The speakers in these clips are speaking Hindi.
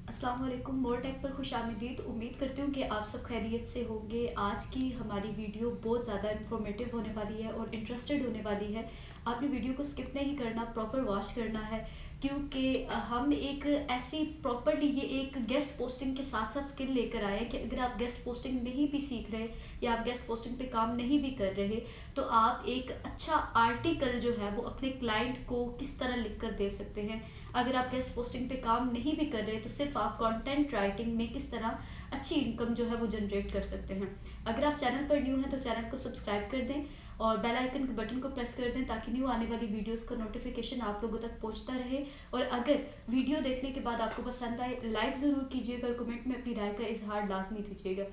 अस्सलाम वालेकुम। मोर टेक पर खुशामदीद। उम्मीद करती हूँ कि आप सब खैरियत से होंगे। आज की हमारी वीडियो बहुत ज़्यादा इन्फॉर्मेटिव होने वाली है और इंटरेस्टेड होने वाली है। आपने वीडियो को स्किप नहीं करना, प्रॉपर वॉच करना है, क्योंकि हम एक ऐसी प्रॉपरली ये एक गेस्ट पोस्टिंग के साथ साथ स्किल लेकर आए हैं कि अगर आप गेस्ट पोस्टिंग नहीं भी सीख रहे या आप गेस्ट पोस्टिंग पे काम नहीं भी कर रहे तो आप एक अच्छा आर्टिकल जो है वो अपने क्लाइंट को किस तरह लिख कर दे सकते हैं। अगर आप गेस्ट पोस्टिंग पे काम नहीं भी कर रहे तो सिर्फ आप कंटेंट राइटिंग में किस तरह अच्छी इनकम जो है वो जनरेट कर सकते हैं। अगर आप चैनल पर न्यू हैं तो चैनल को सब्सक्राइब कर दें और बेल आइकन के बटन को प्रेस कर दें ताकि न्यू आने वाली वीडियोस का नोटिफिकेशन आप लोगों तक पहुंचता रहे। और अगर वीडियो देखने के बाद आपको पसंद आए लाइक ज़रूर कीजिएगा और कमेंट में अपनी राय का इजहार लाजमी दीजिएगा।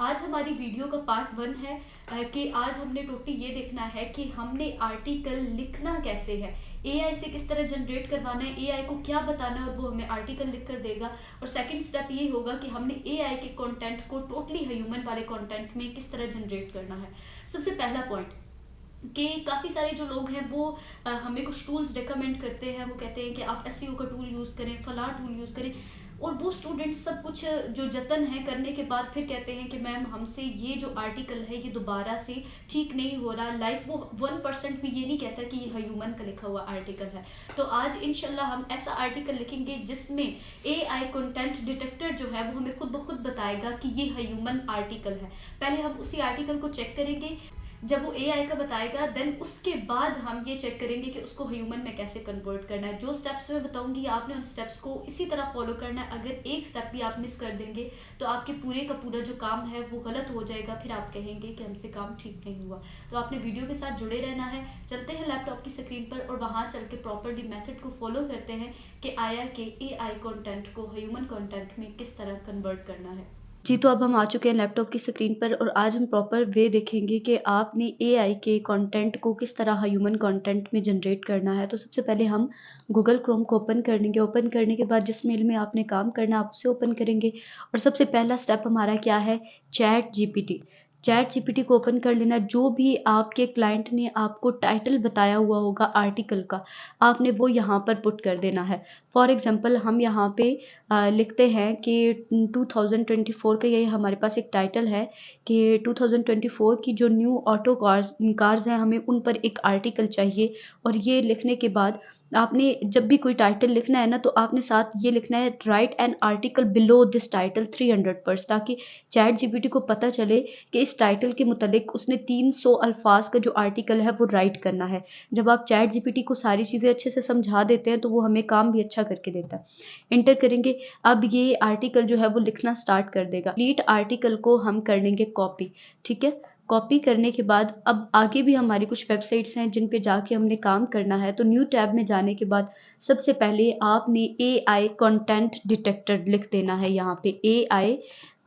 आज हमारी वीडियो का पार्ट 1 है कि आज हमने टोटली ये देखना है कि हमने आर्टिकल लिखना कैसे है, एआई से किस तरह जनरेट करवाना है, एआई को क्या बताना है और वो हमें आर्टिकल लिख कर देगा। और सेकंड स्टेप ये होगा कि हमने एआई के कंटेंट को टोटली ह्यूमन वाले कंटेंट में किस तरह जनरेट करना है। सबसे पहला पॉइंट कि काफ़ी सारे जो लोग हैं वो हमें कुछ टूल्स रिकमेंड करते हैं। वो कहते हैं कि आप एसईओ का टूल यूज़ करें, फला टूल यूज़ करें, और वो स्टूडेंट्स सब कुछ जो जतन है करने के बाद फिर कहते हैं कि मैम हमसे ये जो आर्टिकल है ये दोबारा से ठीक नहीं हो रहा। लाइक वो 1% भी ये नहीं कहता कि ये ह्यूमन का लिखा हुआ आर्टिकल है। तो आज इंशाल्लाह हम ऐसा आर्टिकल लिखेंगे जिसमें एआई कंटेंट डिटेक्टर जो है वो हमें खुद ब खुद बताएगा कि ये ह्यूमन आर्टिकल है। पहले हम उसी आर्टिकल को चेक करेंगे, जब वो एआई का बताएगा देन उसके बाद हम ये चेक करेंगे कि उसको ह्यूमन में कैसे कन्वर्ट करना है। जो स्टेप्स मैं बताऊंगी आपने उन स्टेप्स को इसी तरह फॉलो करना है। अगर एक स्टेप भी आप मिस कर देंगे तो आपके पूरे का पूरा जो काम है वो गलत हो जाएगा, फिर आप कहेंगे कि हमसे काम ठीक नहीं हुआ। तो आपने वीडियो के साथ जुड़े रहना है। चलते हैं लैपटॉप की स्क्रीन पर और वहाँ चल के प्रॉपरली मेथड को फॉलो करते हैं कि आया कि एआई कंटेंट को ह्यूमन कंटेंट में किस तरह कन्वर्ट करना है। जी, तो अब हम आ चुके हैं लैपटॉप की स्क्रीन पर और आज हम प्रॉपर वे देखेंगे कि आपने एआई के कंटेंट को किस तरह ह्यूमन कंटेंट में जनरेट करना है। तो सबसे पहले हम गूगल क्रोम को ओपन करेंगे। ओपन करने के बाद जिस मेल में आपने काम करना है आप उसे ओपन करेंगे और सबसे पहला स्टेप हमारा क्या है, चैट जीपीटी। चैट जीपीटी को ओपन कर लेना। जो भी आपके क्लाइंट ने आपको टाइटल बताया हुआ होगा आर्टिकल का, आपने वो यहाँ पर पुट कर देना है। फॉर एग्जांपल हम यहाँ पे लिखते हैं कि 2024 का ये हमारे पास एक टाइटल है कि 2024 की जो न्यू ऑटो कार्स हैं हमें उन पर एक आर्टिकल चाहिए। और ये लिखने के बाद आपने जब भी कोई टाइटल लिखना है ना तो आपने साथ ये लिखना है, right an article below this title 300 words, ताकि चैट जीपीटी को पता चले कि इस टाइटल के मुतालिक उसने 300 अल्फाज का जो आर्टिकल है वो राइट करना है। जब आप चैट जीपीटी को सारी चीज़ें अच्छे से समझा देते हैं तो वो हमें काम भी अच्छा करके देता है। इंटर करेंगे। अब ये आर्टिकल जो है वो लिखना स्टार्ट कर देगा। लीड आर्टिकल को हम कर लेंगे कॉपी। ठीक है, कॉपी करने के बाद अब आगे भी हमारी कुछ वेबसाइट्स हैं जिन पे जाके हमने काम करना है। तो न्यू टैब में जाने के बाद सबसे पहले आपने एआई कंटेंट डिटेक्टर लिख देना है। यहाँ पे एआई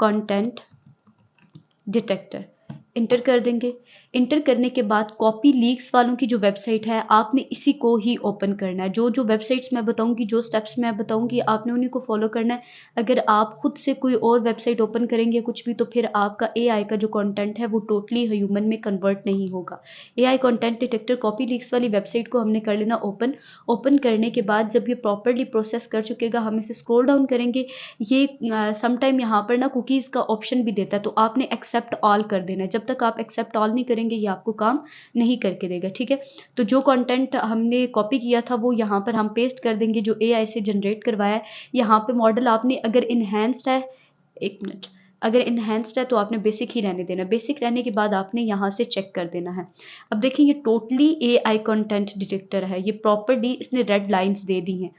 कंटेंट डिटेक्टर इंटर कर देंगे। इंटर करने के बाद कॉपी लीक्स वालों की जो वेबसाइट है आपने इसी को ही ओपन करना है। जो जो वेबसाइट्स मैं बताऊंगी, जो स्टेप्स मैं बताऊंगी, आपने उन्हीं को फॉलो करना है। अगर आप खुद से कोई और वेबसाइट ओपन करेंगे कुछ भी तो फिर आपका एआई का जो कंटेंट है वो टोटली ह्यूमन में कन्वर्ट नहीं होगा। AI content detector copy leaks वाली वेबसाइट को हमने कर लेना ओपन। ओपन करने के बाद जब ये प्रॉपरली प्रोसेस कर चुकेगा हम इसे स्क्रॉल डाउन करेंगे। ये समटाइम यहाँ पर ना कुकीज़ का ऑप्शन भी देता है तो आपने एक्सेप्ट ऑल कर देना है। जब तक आप एक्सेप्ट ऑल नहीं करेंगे ये आपको काम नहीं करके देगा। ठीक है, तो जो कंटेंट हमने कॉपी किया था वो यहाँ पर हम पेस्ट कर देंगे जो एआई से जनरेट करवाया है। यहाँ पे मॉडल आपने अगर इनहेंस्ड है, एक मिनट, अगर इनहेंस्ड है तो आपने बेसिक ही रहने देना। बेसिक रहने के बाद आपने यहाँ से चेक कर देना है। अब देखिए ये टोटली एआई कंटेंट डिटेक्टर है, ये प्रॉपरली इसने रेड लाइंस दे दी हैं।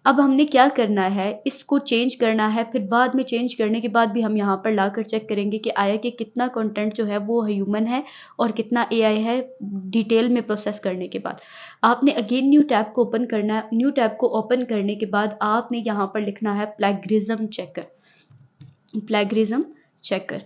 अब हमने क्या करना है, इसको चेंज करना है। फिर बाद में चेंज करने के बाद भी हम यहाँ पर लाकर चेक करेंगे कि आया कि कितना कंटेंट जो है वो ह्यूमन है और कितना एआई है। डिटेल में प्रोसेस करने के बाद आपने अगेन न्यू टैब को ओपन करना है। न्यू टैब को ओपन करने के बाद आपने यहाँ पर लिखना है plagiarism checker. Plagiarism checker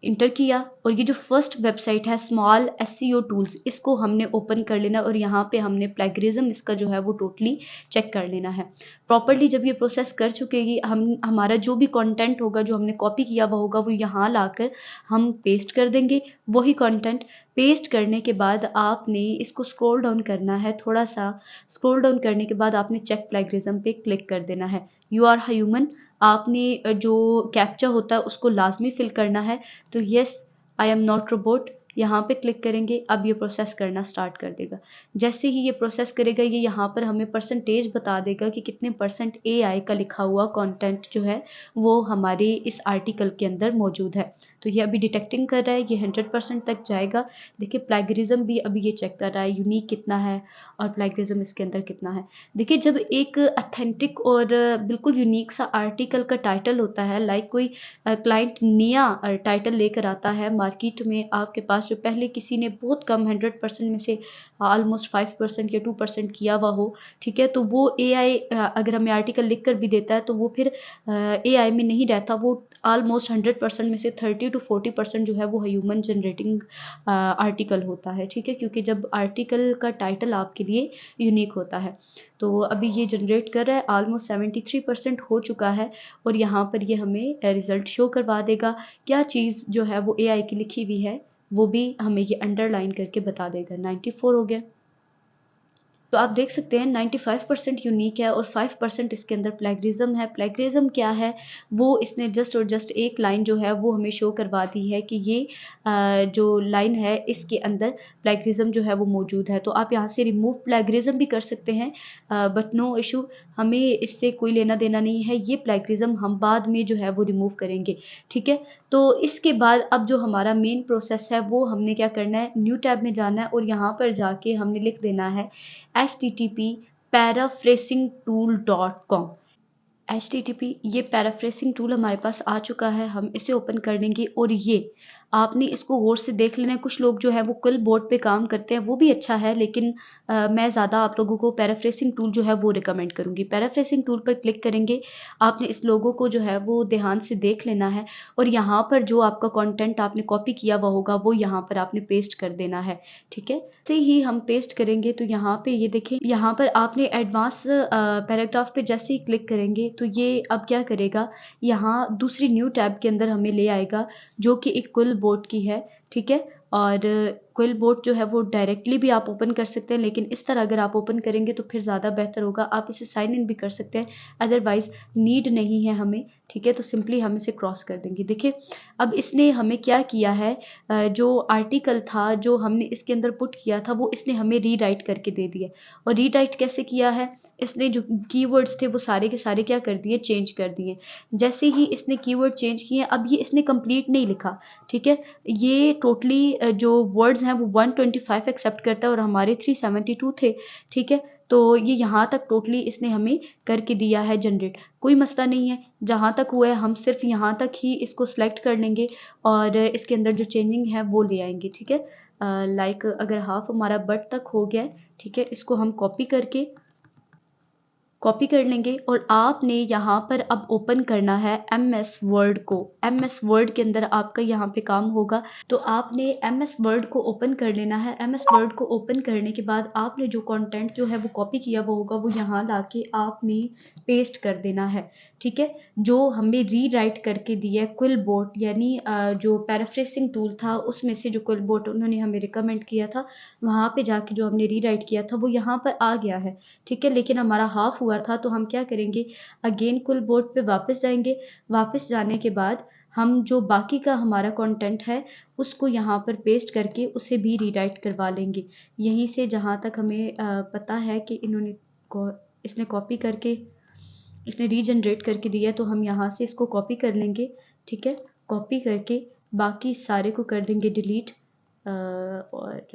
inter किया और ये जो फर्स्ट वेबसाइट है स्मॉल एसईओ टूल्स, इसको हमने ओपन कर लेना और यहाँ पे हमने प्लेगरिज्म इसका जो है वो टोटली चेक कर लेना है। प्रॉपर्ली जब ये प्रोसेस कर चुकेगी, हमारा जो भी कंटेंट होगा, जो हमने कॉपी किया हुआ होगा, वो यहाँ लाकर हम पेस्ट कर देंगे वही कंटेंट। पेस्ट करने के बाद आपने इसको स्क्रॉल डाउन करना है, थोड़ा सा स्क्रॉल डाउन करने के बाद आपने चेक प्लेगरिज्म पे क्लिक कर देना है। यू आर ह्यूमन, आपने जो कैप्चा होता है उसको लाजमी फिल करना है। तो yes I am not robot, यहाँ पे क्लिक करेंगे, अब ये प्रोसेस करना स्टार्ट कर देगा। जैसे ही ये प्रोसेस करेगा, ये यहाँ पर हमें परसेंटेज बता देगा कि कितने परसेंट AI का लिखा हुआ कंटेंट जो है वो हमारे इस आर्टिकल के अंदर मौजूद है। तो ये अभी डिटेक्टिंग कर रहा है, ये 100% तक जाएगा। देखिए प्लेगरिज्म भी अभी ये चेक कर रहा है, यूनिक कितना है और प्लेगरिज्म इसके अंदर कितना है। देखिए जब एक अथेंटिक और बिल्कुल यूनिक सा आर्टिकल का टाइटल होता है, लाइक कोई क्लाइंट नया टाइटल लेकर आता है मार्केट में आपके पास, जो पहले किसी ने बहुत कम 100% में से ऑलमोस्ट 5% या 2% किया हुआ हो, ठीक है, तो वो AI अगर हमें आर्टिकल लिख कर भी देता है तो वो फिर AI में नहीं रहता, वो ऑलमोस्ट 100% में से 30 to 40% जो है वो ह्यूमन जनरेटिंग आर्टिकल होता है, ठीक है, क्योंकि जब आर्टिकल का टाइटल आपके लिए यूनिक होता है। तो अभी ये जनरेट कर रहा है, ऑलमोस्ट 73% हो चुका है और यहाँ पर ये हमें रिजल्ट शो करवा देगा। क्या चीज़ जो है वो AI की लिखी हुई है वो भी हमें ये अंडरलाइन करके बता देगा। 94 हो गया। तो आप देख सकते हैं 95% यूनिक है और 5% इसके अंदर प्लेगरिज्म है। प्लेगरिज्म क्या है, वो इसने जस्ट और जस्ट एक लाइन जो है वो हमें शो करवा दी है कि ये जो लाइन है इसके अंदर प्लेगरिज्म जो है वो मौजूद है। तो आप यहाँ से रिमूव प्लेगरिज्म भी कर सकते हैं, बट नो इशू, हमें इससे कोई लेना देना नहीं है। ये प्लेगरिज्म हम बाद में जो है वो रिमूव करेंगे, ठीक है। तो इसके बाद अब जो हमारा मेन प्रोसेस है वो हमने क्या करना है, न्यू टैब में जाना है और यहाँ पर जाके हमने लिख देना है http://paraphrasingtool.com। http ये पैराफ्रेसिंग टूल हमारे पास आ चुका है, हम इसे ओपन कर लेंगे और ये आपने इसको गौर से देख लेना है। कुछ लोग जो है वो क्विल बोर्ड पे काम करते हैं, वो भी अच्छा है, लेकिन मैं ज़्यादा आप लोगों को पैराफ्रेसिंग टूल जो है वो रिकमेंड करूँगी। पैराफ्रेसिंग टूल पर क्लिक करेंगे, आपने इस लोगों को जो है वो ध्यान से देख लेना है और यहाँ पर जो आपका कंटेंट आपने कॉपी किया हुआ होगा वो यहाँ पर आपने पेस्ट कर देना है, ठीक है। से ही हम पेस्ट करेंगे तो यहाँ पे ये देखें, यहाँ पर आपने एडवांस पैराग्राफ पे जैसे ही क्लिक करेंगे तो ये अब क्या करेगा, यहाँ दूसरी न्यू टैब के अंदर हमें ले आएगा जो कि एक क्विल बोर्ड की है, ठीक है। और क्विल बोर्ड जो है वो डायरेक्टली भी आप ओपन कर सकते हैं, लेकिन इस तरह अगर आप ओपन करेंगे तो फिर ज़्यादा बेहतर होगा। आप इसे साइन इन भी कर सकते हैं, अदरवाइज़ नीड नहीं है हमें, ठीक है। तो सिंपली हम इसे क्रॉस कर देंगे। देखिए अब इसने हमें क्या किया है, जो आर्टिकल था जो हमने इसके अंदर पुट किया था वो इसने हमें रीराइट करके दे दिया। और रीराइट कैसे किया है, इसने जो कीवर्ड्स थे वो सारे के सारे क्या कर दिए, चेंज कर दिए। जैसे ही इसने कीवर्ड चेंज किए, अब ये इसने कंप्लीट नहीं लिखा, ठीक है। ये टोटली जो वर्ड्स हैं वो 125 एक्सेप्ट करता है और हमारे 372 थे, ठीक है। तो ये यहाँ तक टोटली इसने हमें करके दिया है जनरेट। कोई मसला नहीं है, जहाँ तक हुआ है हम सिर्फ यहाँ तक ही इसको सेलेक्ट कर लेंगे और इसके अंदर जो चेंजिंग है वो ले आएंगे, ठीक है। लाइक अगर हाफ हमारा बट तक हो गया है, ठीक है, इसको हम कॉपी कर लेंगे और आपने यहाँ पर अब ओपन करना है MS वर्ड को। MS वर्ड के अंदर आपका यहाँ पे काम होगा, तो आपने MS वर्ड को ओपन कर लेना है। MS वर्ड को ओपन करने के बाद आपने जो कंटेंट जो है वो कॉपी किया वो होगा, वो यहाँ लाके आपने पेस्ट कर देना है, ठीक है। जो हमें रीराइट करके दिया है क्विल बोर्ड, यानी जो पैराफ्रेसिंग टूल था उसमें से जो क्विल बोर्ड उन्होंने हमें रिकमेंड किया था, वहाँ पे जाके जो हमने रीराइट किया था वो यहाँ पर आ गया है, ठीक है। लेकिन हमारा हाफ हुआ था, तो हम क्या करेंगे, अगेन क्विल बोर्ड पे वापस जाएंगे। वापस जाने के बाद हम जो बाकी का हमारा कंटेंट है उसको यहाँ पर पेस्ट करके उसे भी रीराइट करवा लेंगे। यहीं से जहाँ तक हमें पता है कि इसने कॉपी करके इसने रीजनरेट करके दिया, तो हम यहाँ से इसको कॉपी कर लेंगे, ठीक है। कॉपी करके बाकी सारे को कर देंगे डिलीट और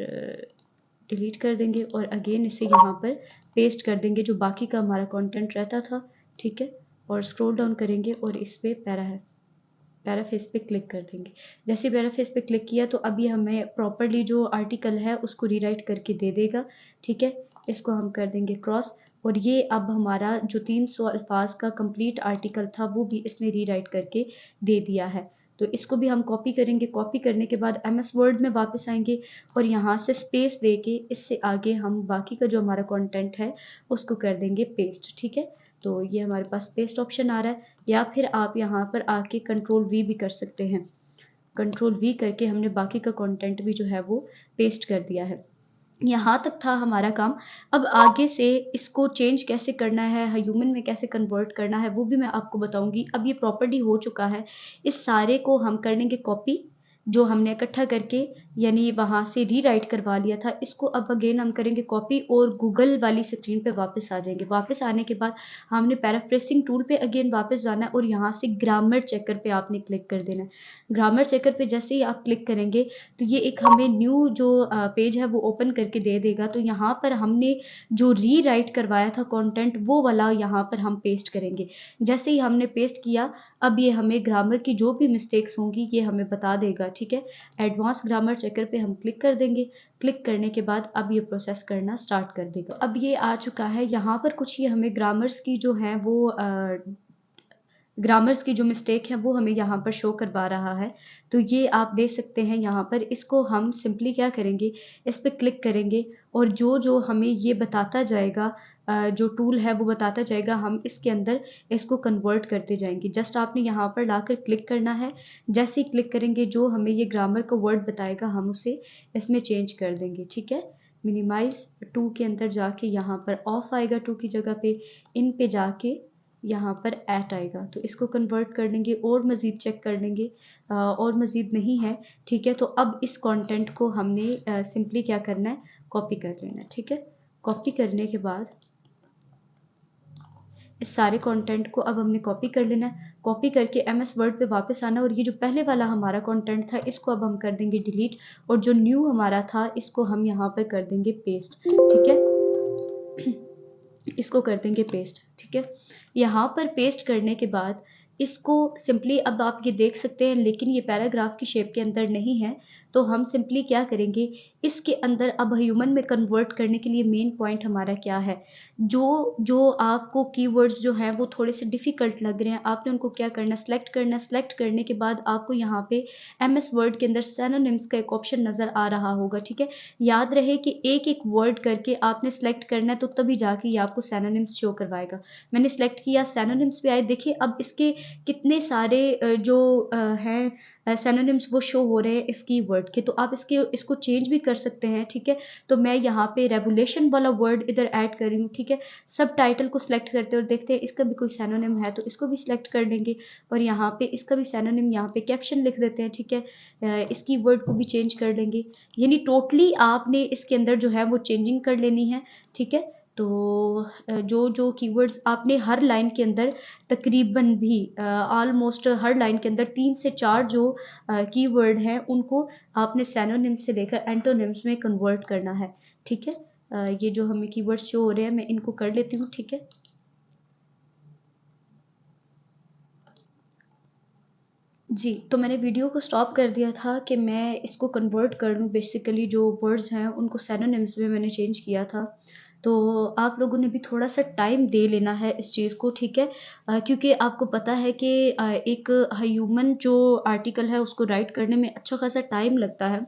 डिलीट कर देंगे और अगेन इसे यहाँ पर पेस्ट कर देंगे जो बाकी का हमारा कंटेंट रहता था, ठीक है। और स्क्रॉल डाउन करेंगे और इस पे पैराफ्रेस पे क्लिक कर देंगे। जैसे पैराफ्रेस पे क्लिक किया तो अभी हमें प्रॉपर्ली जो आर्टिकल है उसको रीराइट करके दे देगा, ठीक है। इसको हम कर देंगे क्रॉस और ये अब हमारा जो 300 अल्फाज का कंप्लीट आर्टिकल था वो भी इसने रीराइट करके दे दिया है। तो इसको भी हम कॉपी करेंगे। कॉपी करने के बाद MS वर्ड में वापस आएंगे और यहाँ से स्पेस दे के इससे आगे हम बाकी का जो हमारा कंटेंट है उसको कर देंगे पेस्ट, ठीक है। तो ये हमारे पास पेस्ट ऑप्शन आ रहा है, या फिर आप यहाँ पर आके कंट्रोल-V भी कर सकते हैं। कंट्रोल-V करके हमने बाकी का कंटेंट भी जो है वो पेस्ट कर दिया है। यहाँ तक था हमारा काम। अब आगे से इसको चेंज कैसे करना है, ह्यूमन में कैसे कन्वर्ट करना है, वो भी मैं आपको बताऊँगी। अब ये प्रॉपर्ली हो चुका है। इस सारे को हम कर लेंगे कॉपी, जो हमने इकट्ठा करके यानी वहाँ से रीराइट करवा लिया था, इसको अब अगेन हम करेंगे कॉपी और गूगल वाली स्क्रीन पे वापस आ जाएँगे। वापस आने के बाद हमने पैराफ्रेसिंग टूल पे अगेन वापस जाना है और यहाँ से ग्रामर चेकर पे आपने क्लिक कर देना है। ग्रामर चेकर पे जैसे ही आप क्लिक करेंगे तो ये एक हमें न्यू जो पेज है वो ओपन करके दे देगा। तो यहाँ पर हमने जो रीराइट करवाया था कंटेंट, वो वाला यहाँ पर हम पेस्ट करेंगे। जैसे ही हमने पेस्ट किया, अब ये हमें ग्रामर की जो भी मिस्टेक्स होंगी ये हमें बता देगा, ठीक है। एडवांस ग्रामर चेकर पे हम क्लिक कर देंगे। क्लिक करने के बाद अब ये प्रोसेस करना स्टार्ट कर देगा। अब ये आ चुका है। यहाँ पर कुछ ये हमें ग्रामर्स की जो है वो ग्रामर्स की जो मिस्टेक है वो हमें यहाँ पर शो करवा रहा है। तो ये आप देख सकते हैं यहाँ पर। इसको हम सिंपली क्या करेंगे, इस पे क्लिक करेंगे और जो हमें ये बताता जाएगा, जो टूल है वो बताता जाएगा, हम इसके अंदर इसको कन्वर्ट करते जाएंगे। जस्ट आपने यहाँ पर लाकर क्लिक करना है। जैसे ही क्लिक करेंगे, जो हमें ये ग्रामर का वर्ड बताएगा हम उसे इसमें चेंज कर देंगे, ठीक है। मिनिमाइज टू के अंदर जाके यहाँ पर ऑफ आएगा, टू की जगह पे इन पे जाके यहाँ पर एट आएगा। तो इसको कन्वर्ट कर लेंगे और मज़ीद चेक कर लेंगे, और मज़ीद नहीं है, ठीक है। तो अब इस कंटेंट को हमने सिंपली क्या करना है, कॉपी कर लेना है, ठीक है। कॉपी करने के बाद इस सारे कंटेंट को अब हमने कॉपी कर लेना है। कॉपी करके एमएस वर्ड पे वापस आना और ये जो पहले वाला हमारा कंटेंट था इसको अब हम कर देंगे डिलीट, और जो न्यू हमारा था इसको हम यहाँ पर कर देंगे पेस्ट, ठीक है। इसको कर देंगे पेस्ट, ठीक है। यहाँ पर पेस्ट करने के बाद इसको सिंपली अब आप ये देख सकते हैं, लेकिन ये पैराग्राफ की शेप के अंदर नहीं है। तो हम सिंपली क्या करेंगे, इसके अंदर अब ह्यूमन में कन्वर्ट करने के लिए मेन पॉइंट हमारा क्या है, जो आपको कीवर्ड्स जो हैं वो थोड़े से डिफ़िकल्ट लग रहे हैं, आपने उनको क्या करना, सेलेक्ट करना। सेलेक्ट करने के बाद आपको यहाँ पे एमएस वर्ड के अंदर सिनोनिम्स का एक ऑप्शन नज़र आ रहा होगा, ठीक है। याद रहे कि एक-एक वर्ड करके आपने सेलेक्ट करना है, तो तभी जाके ये आपको सिनोनिम्स शो करवाएगा। मैंने सेलेक्ट किया, सिनोनिम्स पे आए। देखिए अब इसके कितने सारे हैं सिनोनिम्स वो शो हो रहे हैं इस कीवर्ड के। तो आप इसको चेंज भी कर सकते हैं, ठीक है। तो मैं यहाँ पे रेवोल्यूशन वाला वर्ड इधर ऐड कर रही हूँ, ठीक है। सब टाइटल को सिलेक्ट करते हैं और देखते हैं इसका भी कोई सिनोनिम है तो इसको भी सिलेक्ट कर लेंगे, और यहाँ पे इसका भी सिनोनिम यहाँ पे कैप्शन लिख देते हैं, ठीक है। इस कीवर्ड को भी चेंज कर लेंगे। यानी टोटली आपने इसके अंदर जो है वो चेंजिंग कर लेनी है, ठीक है। तो जो कीवर्ड्स आपने हर लाइन के अंदर तकरीबन भी ऑलमोस्ट हर लाइन के अंदर 3 से 4 जो कीवर्ड हैं उनको आपने सिनोनिम से लेकर एंटोनिम्स में कन्वर्ट करना है, ठीक है। ये जो हमें कीवर्ड्स शो हो रहे हैं मैं इनको कर लेती हूँ, ठीक है। जी, तो मैंने वीडियो को स्टॉप कर दिया था कि मैं इसको कन्वर्ट कर लूँ। बेसिकली जो वर्ड्स हैं उनको सिनोनिम्स में मैंने चेंज किया था। तो आप लोगों ने भी थोड़ा-सा टाइम दे लेना है इस चीज़ को, ठीक है। क्योंकि आपको पता है कि एक ह्यूमन जो आर्टिकल है उसको राइट करने में अच्छा खासा टाइम लगता है।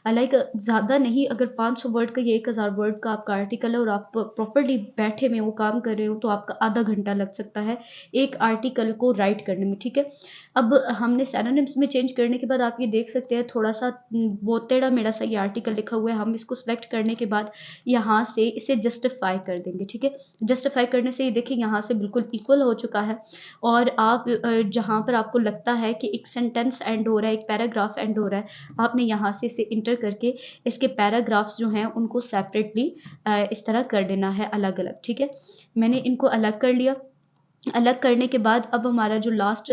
लाइक ज़्यादा नहीं, अगर 500 वर्ड का या 1000 वर्ड का आपका आर्टिकल है और आप प्रॉपर्ली बैठे में वो काम कर रहे हो तो आपका आधा घंटा लग सकता है एक आर्टिकल को राइट करने में, ठीक है। अब हमने सिनोनिम्स में चेंज करने के बाद आप ये देख सकते हैं थोड़ा-सा बहुत टेढ़ा-मेढ़ा सा ये आर्टिकल लिखा हुआ है। हम इसको सेलेक्ट करने के बाद यहाँ से इसे जस्टिफाई कर देंगे, ठीक है। जस्टिफाई करने से ये देखिए यहाँ से बिल्कुल इक्वल हो चुका है, और आप जहाँ पर आपको लगता है कि एक सेंटेंस एंड हो रहा है, एक पैराग्राफ एंड हो रहा है, आपने यहाँ से इसे इंटर करके इसके पैराग्राफ्स जो हैं उनको सेपरेटली इस तरह कर देना है अलग-अलग, ठीक है। मैंने इनको अलग कर लिया। अलग करने के बाद अब हमारा जो लास्ट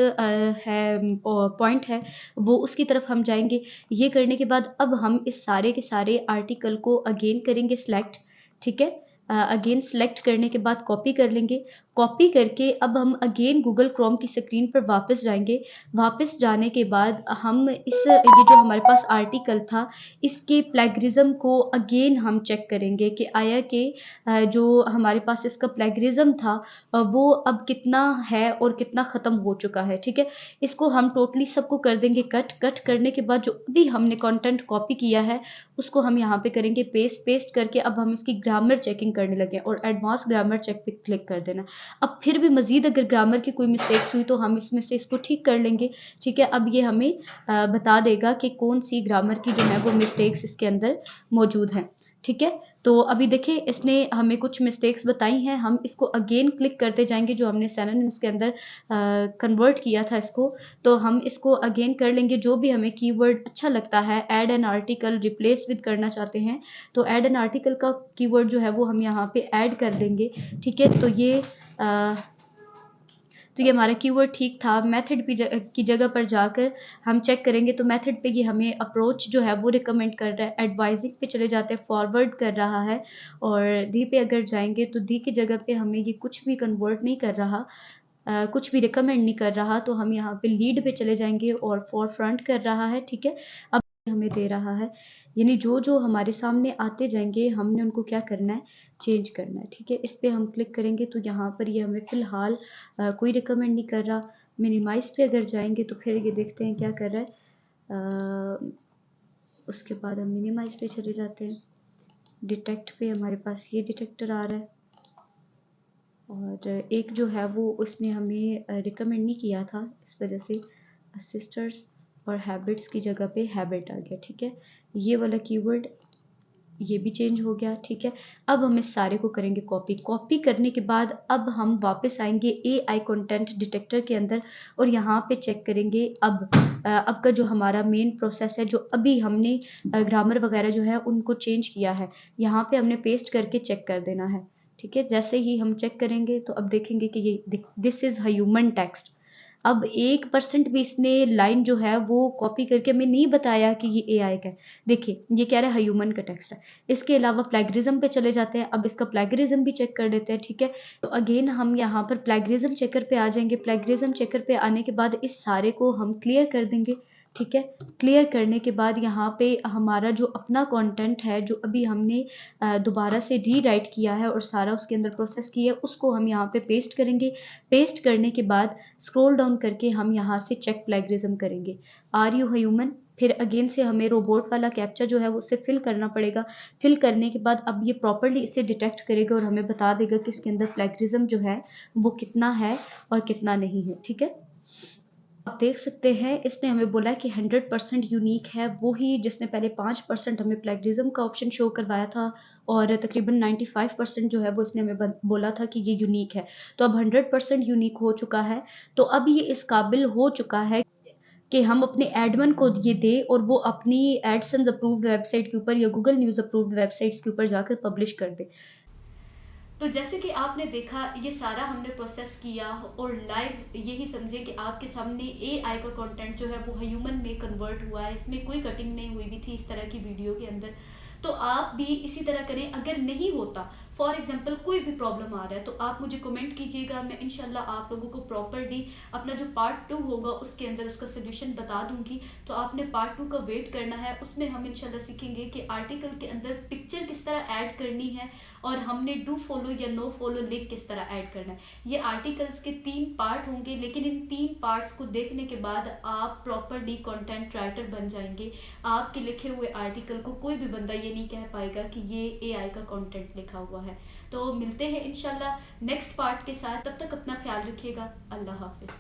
है पॉइंट है वो उसकी तरफ हम जाएँगे। ये करने के बाद अब हम इस सारे के सारे आर्टिकल को अगेन करेंगे सिलेक्ट, ठीक है। अगेन सेलेक्ट करने के बाद कॉपी कर लेंगे। कॉपी करके अब हम अगेन गूगल क्रोम की स्क्रीन पर वापस जाएँगे। वापस जाने के बाद हम ये जो हमारे पास आर्टिकल था इसके प्लेगरिज़्म को अगेन हम चेक करेंगे कि आया कि जो हमारे पास इसका प्लेगरिज़्म था वो अब कितना है और कितना ख़त्म हो चुका है, ठीक है। इसको हम टोटली सबको कर देंगे कट। कट करने के बाद जो भी हमने कंटेंट कॉपी किया है उसको हम यहाँ पे करेंगे पेस्ट। पेस्ट करके अब हम इसकी ग्रामर चेकिंग करने लगे और एडवांस ग्रामर चेक पे क्लिक कर देना। अब फिर भी मज़ीद अगर ग्रामर की कोई मिस्टेक्स हुई तो हम इसमें से इसको ठीक कर लेंगे, ठीक है। अब ये हमें बता देगा कि कौन सी ग्रामर की जो है वो मिस्टेक्स इसके अंदर मौजूद हैं, ठीक है। तो अभी देखिए इसने हमें कुछ मिस्टेक्स बताई हैं, हम इसको अगेन क्लिक करते जाएंगे जो हमने सिनोनिम्स के अंदर कन्वर्ट किया था इसको, तो हम इसको अगेन कर लेंगे। जो भी हमें कीवर्ड अच्छा लगता है, add an article replace with करना चाहते हैं तो ऐड एन आर्टिकल का कीवर्ड जो है वो हम यहाँ पे ऐड कर देंगे, ठीक है। तो ये हमारा कीवर्ड ठीक था। मेथड की जगह पर जाकर हम चेक करेंगे तो मेथड पे ये हमें अप्रोच जो है वो रिकमेंड कर रहा है। एडवाइजिंग पे चले जाते हैं, फॉरवर्ड कर रहा है। और दी पे अगर जाएंगे तो दी की जगह पे हमें ये कुछ भी कन्वर्ट नहीं कर रहा, कुछ भी रिकमेंड नहीं कर रहा। तो हम यहाँ पे लीड पे चले जाएंगे और फॉर फ्रंट कर रहा है, ठीक है। अब हमें दे रहा है, यानी जो जो हमारे सामने आते जाएंगे हमने उनको क्या करना है, चेंज करना है, ठीक है। इस पे हम क्लिक करेंगे तो यहाँ पर ये हमें फ़िलहाल कोई रिकमेंड नहीं कर रहा। मिनिमाइज़ पे अगर जाएंगे तो फिर ये देखते हैं क्या कर रहा है। उसके बाद हम मिनिमाइज़ पे चले जाते हैं। डिटेक्ट पे हमारे पास ये डिटेक्टर आ रहा है और एक जो है वो उसने हमें रिकमेंड नहीं किया था, इस वजह से असिस्टर्स और हैबिट्स की जगह पे हैबिट आ गया, ठीक है। ये वाला कीवर्ड ये भी चेंज हो गया, ठीक है। अब हम इस सारे को करेंगे कॉपी। कॉपी करने के बाद अब हम वापस आएंगे एआई कंटेंट डिटेक्टर के अंदर और यहाँ पे चेक करेंगे अब का जो हमारा मेन प्रोसेस है, जो अभी हमने ग्रामर वगैरह जो है उनको चेंज किया है, यहाँ पे हमने पेस्ट करके चेक कर देना है, ठीक है। जैसे ही हम चेक करेंगे तो अब देखेंगे कि ये दिस इज़ ह्यूमन टेक्स्ट। अब 1% भी इसने लाइन जो है वो कॉपी करके हमें नहीं बताया कि ये एआई का है। देखिए ये कह रहा है ह्यूमन का टेक्स्ट है। इसके अलावा प्लेगरिज्म पे चले जाते हैं। अब इसका प्लेगरिज्म भी चेक कर लेते हैं, ठीक है। तो अगेन हम यहाँ पर प्लेगरिज्म चेकर पे आ जाएंगे। प्लेगरिज्म चेकर पे आने के बाद इस सारे को हम क्लियर कर देंगे, ठीक है। क्लियर करने के बाद यहाँ पे हमारा जो अपना कंटेंट है, जो अभी हमने दोबारा से रीराइट किया है और सारा उसके अंदर प्रोसेस किया है, उसको हम यहाँ पे पेस्ट करेंगे। पेस्ट करने के बाद स्क्रॉल डाउन करके हम यहाँ से चेक प्लेगरिज्म करेंगे। आर यू ह्यूमन, फिर अगेन से हमें रोबोट वाला कैप्चा जो है वो उसे फिल करना पड़ेगा। फिल करने के बाद अब ये प्रॉपर्ली इसे डिटेक्ट करेगा और हमें बता देगा कि इसके अंदर प्लेगरिज्म जो है वो कितना है और कितना नहीं है, ठीक है। आप देख सकते हैं इसने हमें बोला कि 100% यूनिक है, वो ही जिसने पहले 5% हमें प्लेगरिज्म का ऑप्शन शो करवाया था और तकरीबन 95% जो है वो इसने हमें बोला था कि ये यूनिक है। तो अब 100% यूनिक हो चुका है। तो अब ये इस काबिल हो चुका है कि हम अपने एडमिन को ये दें और वो अपनी एडसेंस अप्रूव्ड वेबसाइट के ऊपर या गूगल न्यूज़ अप्रूव्ड वेबसाइट्स के ऊपर जाकर पब्लिश कर दे। तो जैसे कि आपने देखा ये सारा हमने प्रोसेस किया और लाइव यही समझे कि आपके सामने एआई का कंटेंट जो है वो ह्यूमन में कन्वर्ट हुआ है। इसमें कोई कटिंग नहीं हुई भी थी इस तरह की वीडियो के अंदर। तो आप भी इसी तरह करें। अगर नहीं होता, फॉर एग्जांपल कोई भी प्रॉब्लम आ रहा है, तो आप मुझे कमेंट कीजिएगा। मैं इंशाल्लाह आप लोगों को प्रॉपर्ली अपना जो पार्ट 2 होगा उसके अंदर उसका सोल्यूशन बता दूंगी। तो आपने पार्ट 2 का वेट करना है। उसमें हम इंशाल्लाह सीखेंगे कि आर्टिकल के अंदर पिक्चर किस तरह ऐड करनी है और हमने डू फॉलो या नो फॉलो लिंक किस तरह ऐड करना है। ये आर्टिकल्स के 3 पार्ट होंगे, लेकिन इन 3 पार्ट्स को देखने के बाद आप प्रॉपर्ली कंटेंट राइटर बन जाएंगे। आपके लिखे हुए आर्टिकल को कोई भी बंदा ये नहीं कह पाएगा कि ये एआई का कंटेंट लिखा हुआ है। तो मिलते हैं इंशाल्लाह नेक्स्ट पार्ट के साथ। तब तक अपना ख्याल रखिएगा। अल्लाह हाफिज।